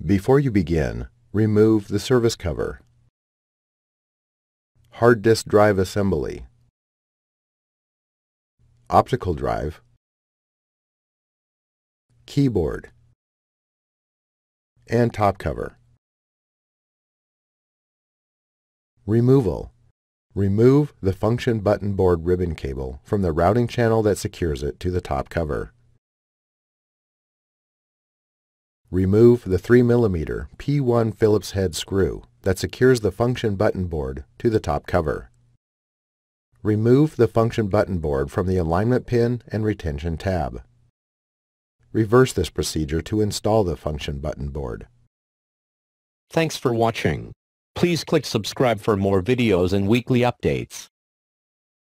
Before you begin, remove the service cover. Hard disk drive assembly. Optical drive. Keyboard. And top cover. Removal. Remove the function button board ribbon cable from the routing channel that secures it to the top cover. Remove the 3mm P1 Phillips head screw that secures the function button board to the top cover. Remove the function button board from the alignment pin and retention tab. Reverse this procedure to install the function button board. Thanks for watching. Please click subscribe for more videos and weekly updates.